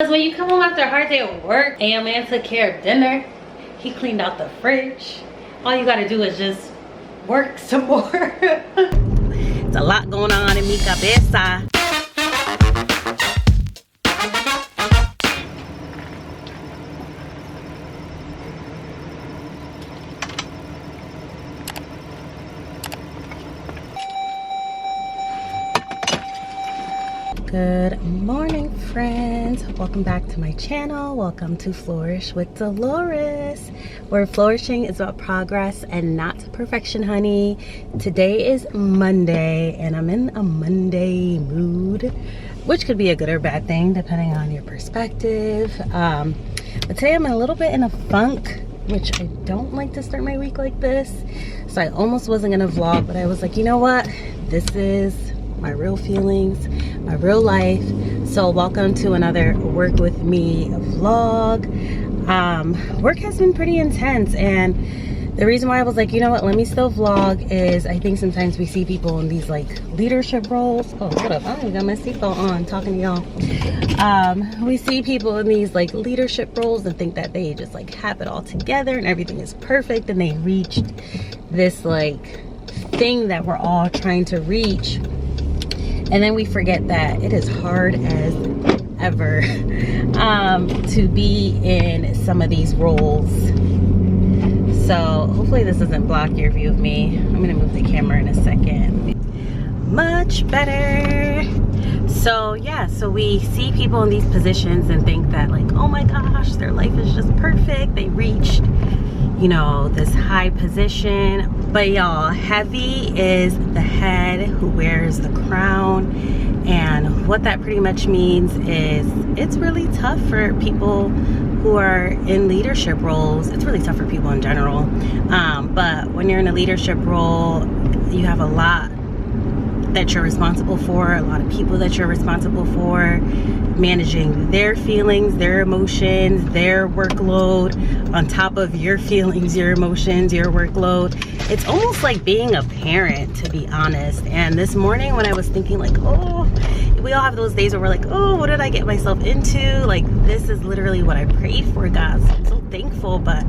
Because when you come home after a hard day of work and your man took care of dinner, he cleaned out the fridge, all you gotta do is just work some more. It's a lot going on in mi cabeza. Good morning, friends. Welcome back to my channel. Welcome to Flourish with Delores, where flourishing is about progress and not perfection, honey. Today is Monday and I'm in a Monday mood, which could be a good or bad thing depending on your perspective. But today I'm a little bit in a funk, which I don't like to start my week like this. So I almost wasn't gonna vlog, but I was like, you know what? This is my real feelings, my real life. So welcome to another work with me vlog. Work has been pretty intense, and the reason why I was like, you know what, let me still vlog is I think sometimes we see people in these like leadership roles. Oh, hold up, I ain't got my seatbelt on talking to y'all. We see people in these like leadership roles and think that they just like have it all together and everything is perfect, and they reached this like thing that we're all trying to reach. And then we forget that it is hard as ever to be in some of these roles. So hopefully this doesn't block your view of me. I'm gonna move the camera in a second. Much better. So yeah, so we see people in these positions and think that like, oh my gosh, their life is just perfect. They reached, you know, this high position. But y'all, heavy is the head who wears the crown. And what that pretty much means is it's really tough for people who are in leadership roles. It's really tough for people in general. But when you're in a leadership role, you have a lot that you're responsible for, a lot of people that you're responsible for, managing their feelings, their emotions, their workload on top of your feelings, your emotions, your workload. It's almost like being a parent, to be honest. And this morning when I was thinking like, oh, we all have those days where we're like, oh, what did I get myself into? Like, this is literally what I prayed for, God. So I'm so thankful, but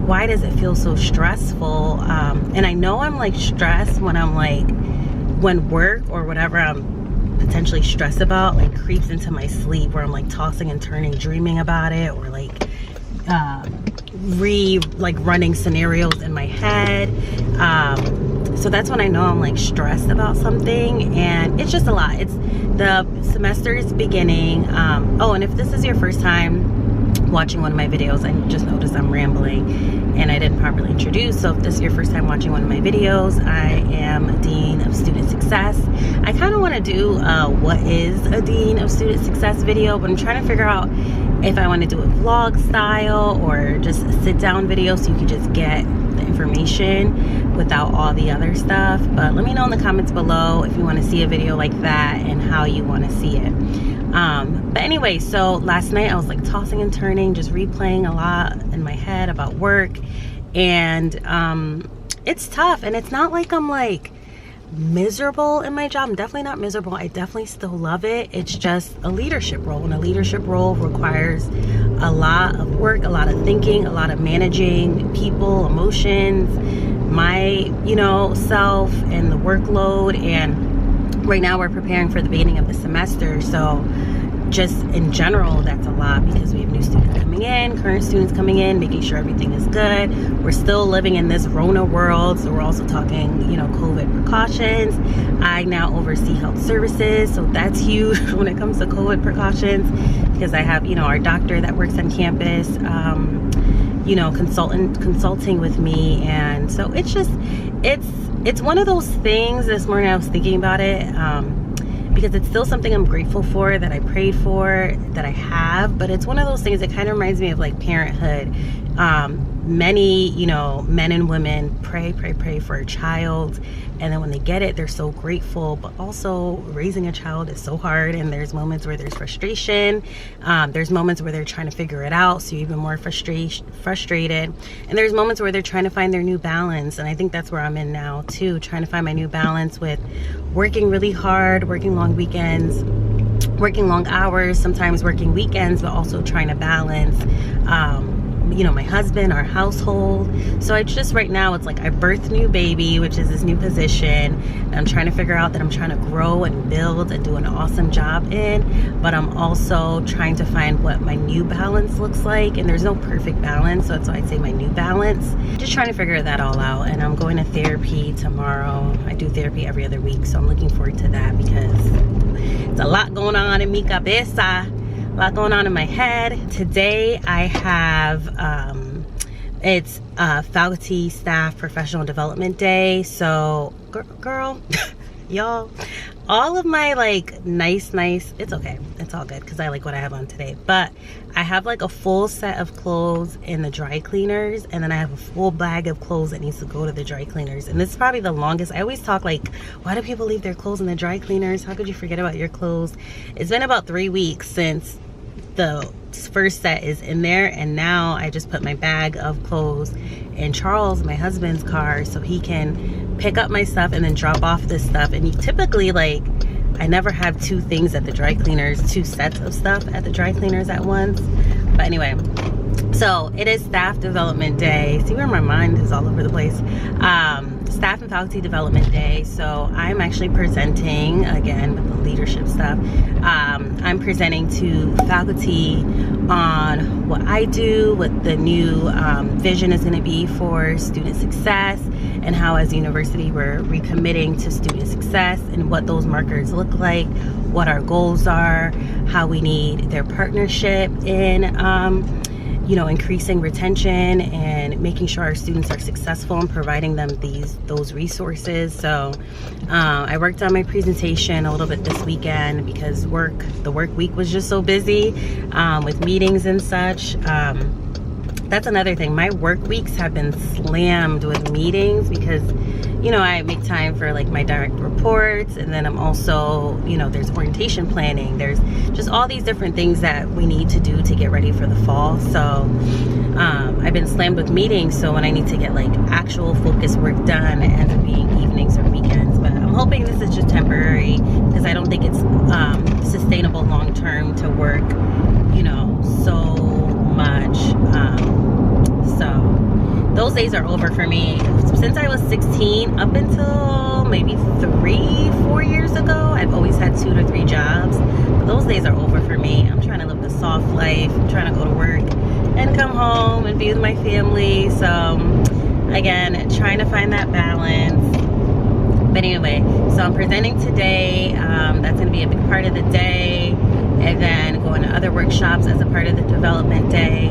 why does it feel so stressful? And I know I'm like stressed when work or whatever I'm potentially stressed about like creeps into my sleep, where I'm like tossing and turning, dreaming about it, or like running scenarios in my head. So that's when I know I'm like stressed about something, and it's just a lot. It's the semester is beginning. Oh, and if this is your first time watching one of my videos, I just noticed I'm rambling and I didn't properly introduce. So if this is your first time watching one of my videos, I am Dean of Student Success. I kind of want to do what is a Dean of Student Success video, but I'm trying to figure out if I want to do a vlog style or just a sit down video so you can just get the information without all the other stuff. But let me know in the comments below if you want to see a video like that and how you want to see it. But anyway, so last night I was like tossing and turning, just replaying a lot in my head about work, and it's tough. And it's not like I'm like miserable in my job. I'm definitely not miserable. I definitely still love it. It's just a leadership role, and a leadership role requires a lot of work, a lot of thinking, a lot of managing people, emotions, my, you know, self, and the workload. And right now we're preparing for the beginning of the semester, so just in general that's a lot, because we have new students coming in, current students coming in, making sure everything is good. We're still living in this Rona world, so we're also talking, you know, COVID precautions. I now oversee health services, so that's huge when it comes to COVID precautions, because I have, you know, our doctor that works on campus, you know, consulting with me. And so it's just, it's one of those things. This morning I was thinking about it, because it's still something I'm grateful for, that I prayed for, that I have. But it's one of those things that kind of reminds me of like parenthood. Many, you know, men and women pray for a child, and then when they get it, they're so grateful. But also raising a child is so hard, and there's moments where there's frustration. There's moments where they're trying to figure it out, so you're even more frustrated. And there's moments where they're trying to find their new balance, and I think that's where I'm in now too, trying to find my new balance with working really hard, working long weekends, working long hours, sometimes working weekends, but also trying to balance you know, my husband, our household. So I just, right now, it's like I birthed new baby, which is this new position, and I'm trying to figure out that I'm trying to grow and build and do an awesome job in, but I'm also trying to find what my new balance looks like, and there's no perfect balance, so that's why I say my new balance. Just trying to figure that all out. And I'm going to therapy tomorrow. I do therapy every other week, so I'm looking forward to that because it's a lot going on in mi cabeza. A lot going on in my head. Today I have it's faculty staff professional development day. So girl y'all, all of my like nice, it's okay, it's all good because I like what I have on today, but I have like a full set of clothes in the dry cleaners, and then I have a full bag of clothes that needs to go to the dry cleaners. And this is probably the longest. I always talk like, why do people leave their clothes in the dry cleaners? How could you forget about your clothes? It's been about 3 weeks since the first set is in there, and now I just put my bag of clothes in Charles, my husband's car, so he can pick up my stuff and then drop off this stuff. And you typically, like, I never have 2 things at the dry cleaners, 2 sets of stuff at the dry cleaners at once. But anyway, so it is staff development day. See where my mind is all over the place. Staff and faculty development day. So I'm actually presenting again with the leadership stuff. I'm presenting to faculty on what I do, what the new vision is going to be for student success, and how as a university we're recommitting to student success and what those markers look like, what our goals are, how we need their partnership in you know, increasing retention and making sure our students are successful and providing them those resources. So I worked on my presentation a little bit this weekend because the work week was just so busy with meetings and such. That's another thing. My work weeks have been slammed with meetings because, you know, I make time for like my direct reports, and then I'm also, you know, there's orientation planning, there's just all these different things that we need to do to get ready for the fall. So I've been slammed with meetings, so when I need to get like actual focus work done, it ends up being evenings or weekends. But I'm hoping this is just temporary because I don't think it's sustainable long term to work, you know, so much. So those days are over for me. Since I was 16 up until maybe 3-4 years ago, I've always had 2 to 3 jobs, but those days are over for me. I'm trying to live the soft life. I'm trying to go to work and come home and be with my family. So again, trying to find that balance. But anyway, so I'm presenting today. That's going to be a big part of the day, and then going to other workshops as a part of the development day,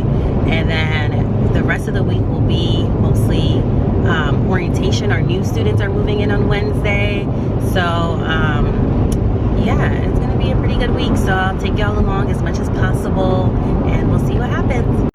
and then the rest of the week will be mostly orientation. Our new students are moving in on Wednesday, so yeah, it's going to be a pretty good week. So I'll take y'all along as much as possible, and we'll see what happens.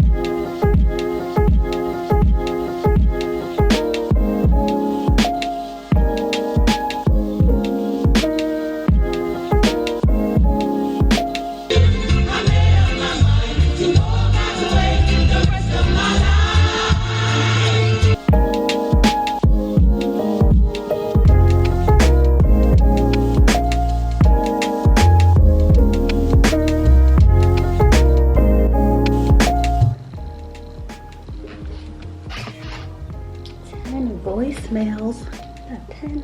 Voicemails at 10.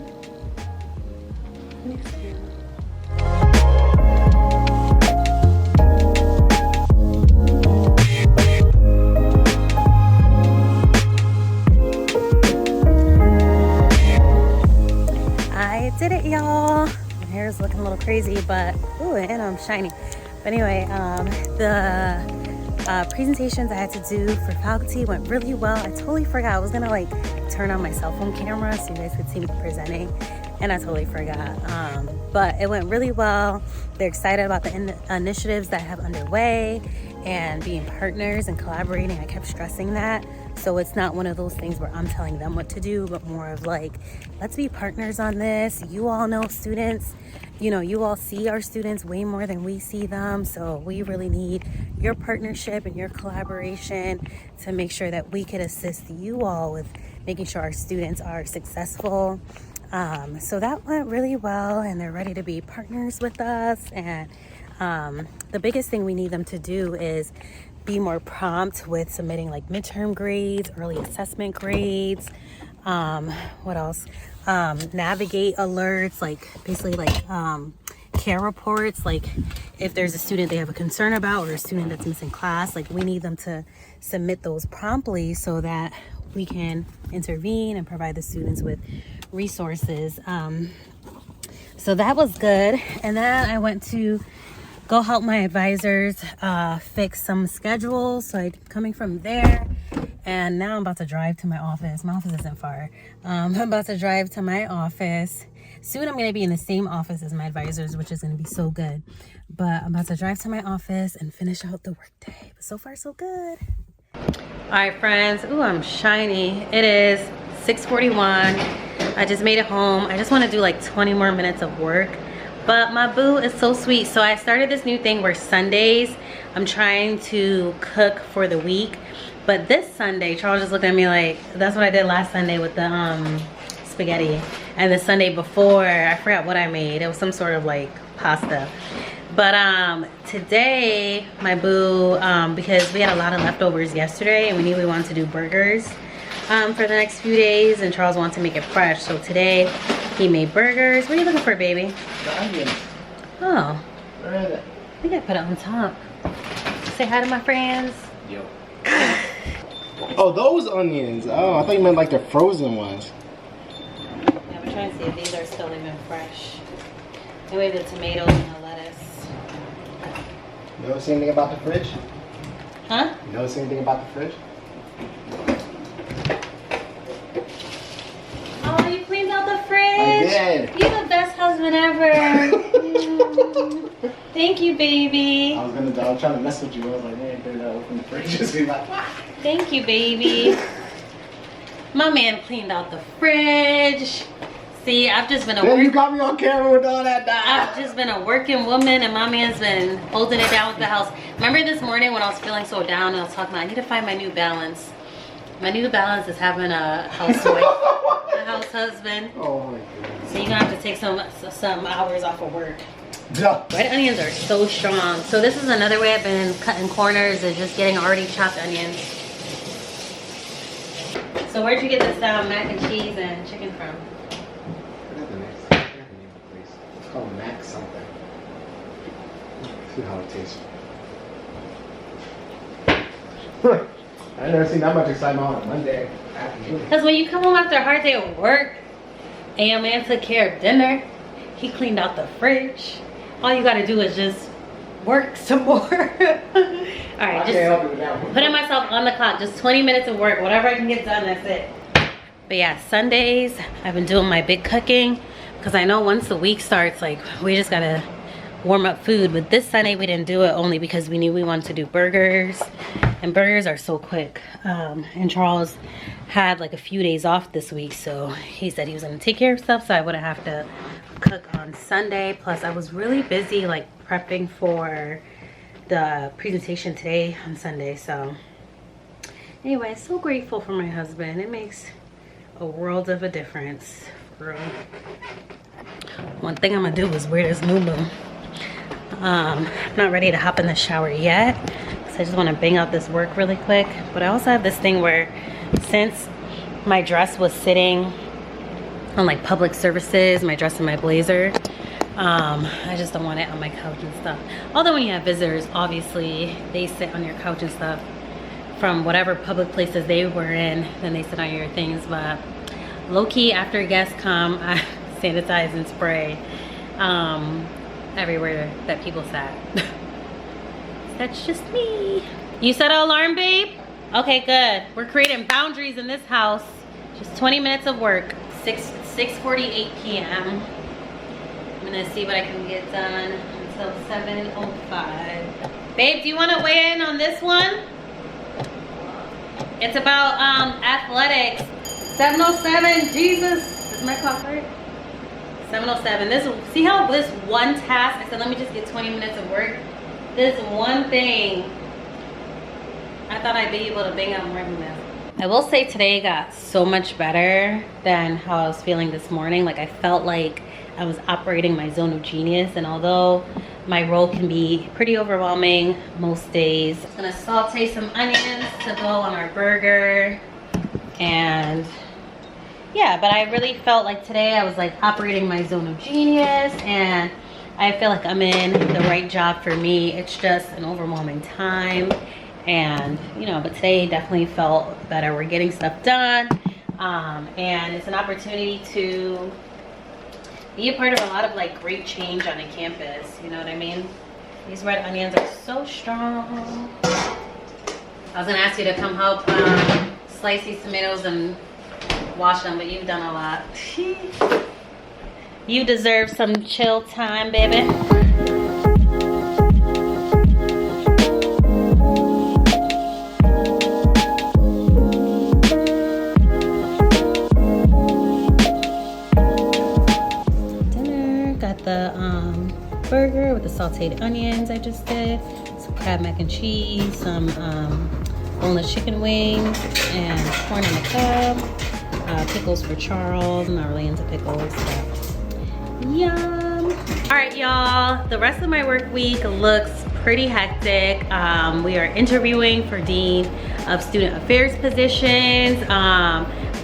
I did it, y'all. My hair is looking a little crazy, but ooh, and I'm shiny. But anyway, the presentations I had to do for faculty went really well. I totally forgot. I was gonna like turn on my cell phone camera so you guys could see me presenting, and I totally forgot. But it went really well. They're excited about the initiatives that I have underway and being partners and collaborating. I kept stressing that. So it's not one of those things where I'm telling them what to do, but more of like, let's be partners on this. You all know students, you know, you all see our students way more than we see them. So we really need your partnership and your collaboration to make sure that we could assist you all with making sure our students are successful. So that went really well, and they're ready to be partners with us. And The biggest thing we need them to do is be more prompt with submitting like midterm grades, early assessment grades. What else? Navigate alerts, like basically like care reports, like if there's a student they have a concern about or a student that's missing class, like we need them to submit those promptly so that we can intervene and provide the students with resources. So that was good. And then I went to go help my advisors fix some schedules. So I'm coming from there, and now I'm about to drive to my office. My office isn't far. I'm about to drive to my office. Soon I'm going to be in the same office as my advisors, which is going to be so good. But I'm about to drive to my office and finish out the workday. But so far, so good. All right, friends. Ooh, I'm shiny. It is 6:41. I just made it home. I just want to do like 20 more minutes of work. But my boo is so sweet. So I started this new thing where Sundays, I'm trying to cook for the week. But this Sunday, Charles just looked at me like, that's what I did last Sunday with the spaghetti. And the Sunday before, I forgot what I made. It was some sort of like pasta. But today, my boo, because we had a lot of leftovers yesterday and we knew we wanted to do burgers for the next few days, and Charles wanted to make it fresh. So today, he made burgers. What are you looking for, baby? The onions. Oh. Where are they? I think I put it on top. Say hi to my friends. Yo. Oh, those onions. Oh, I thought you meant like the frozen ones. Yeah, we're trying to see if these are still even fresh. Anyway, the tomatoes and the lettuce. You notice anything about the fridge? Huh? You notice anything about the fridge? Oh, you cleaned out the fridge. I did. You're the best husband ever. Thank you, baby. I was trying to mess with you. I was like, man, better not open the fridge. Just be like, what? Thank you, baby. My man cleaned out the fridge. See, I've just been You got me on camera with all that. I've just been a working woman, and my man's been holding it down with the house. Remember this morning when I was feeling so down and I was talking about I need to find my new balance. My new balance is having a housewife, a house husband. Oh my goodness. So you're gonna have to take some hours off of work. Yeah. Red onions are so strong. So this is another way I've been cutting corners, is just getting already chopped onions. So where'd you get this mac and cheese and chicken from? I got the name of the place. It's called Mac something. See how it tastes. I've never seen that much excitement on a Monday afternoon. Because when you come home after a hard day of work and your man took care of dinner, he cleaned out the fridge. All you gotta do is just work some more. All right, just putting myself on the clock. Just 20 minutes of work. Whatever I can get done, that's it. But yeah, Sundays, I've been doing my big cooking because I know once the week starts, like, we just gotta warm up food. But this Sunday, we didn't do it only because we knew we wanted to do burgers. And burgers are so quick. And Charles had like a few days off this week, so he said he was gonna take care of stuff so I wouldn't have to cook on Sunday. Plus I was really busy like prepping for the presentation today on Sunday. So anyway, so grateful for my husband. It makes a world of a difference, bro. One thing I'm gonna do is wear this muumuu. I'm not ready to hop in the shower yet, so I just want to bang out this work really quick. But I also have this thing where, since my dress was sitting on like public services, my dress and my blazer, I just don't want it on my couch and stuff. Although when you have visitors, obviously they sit on your couch and stuff from whatever public places they were in, then they sit on your things. But low-key, after guests come, I sanitize and spray everywhere that people sat. That's just me. You set an alarm, babe? Okay, good. We're creating boundaries in this house. Just 20 minutes of work. 6:48 p.m. I'm gonna see what I can get done until 7:05. Babe, do you want to weigh in on this one? It's about athletics. 7:07. Jesus, is my clock right? 7:07. This, see how this one task, I said let me just get 20 minutes of work. This one thing, I thought I'd be able to bang out more than this. I will say today got so much better than how I was feeling this morning. Like I felt like I was operating my zone of genius, and although my role can be pretty overwhelming most days, I'm gonna saute some onions to go on our burger. And yeah, but I really felt like today I was like operating my zone of genius, and I feel like I'm in the right job for me. It's just an overwhelming time, and you know, but today definitely felt better. We're getting stuff done, and it's an opportunity to be a part of a lot of like great change on a campus. You know what I mean? These red onions are so strong. I was gonna ask you to come help slice these tomatoes and wash them, but you've done a lot. You deserve some chill time, baby. Dinner, got the burger with the sauteed onions I just did, some crab mac and cheese, some boneless chicken wings, and corn on the cob, pickles for Charles. I'm not really into pickles, but yum. All right, y'all, the rest of my work week looks pretty hectic. We are interviewing for Dean of Student Affairs positions.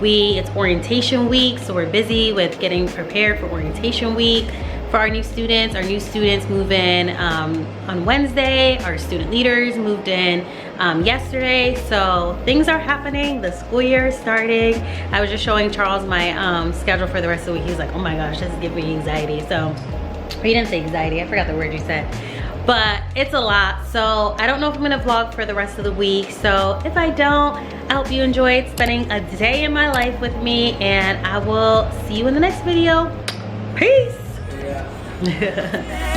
It's orientation week, so we're busy with getting prepared for orientation week for our new students. Our new students move in on Wednesday. Our student leaders moved in yesterday, so things are happening. The school year is starting. I was just showing Charles my schedule for the rest of the week. He was like, oh my gosh, this is giving me anxiety. So he didn't say anxiety, I forgot the word you said, but it's a lot. So I don't know if I'm gonna vlog for the rest of the week. So if I don't, I hope you enjoyed spending a day in my life with me, and I will see you in the next video. Peace. Yeah.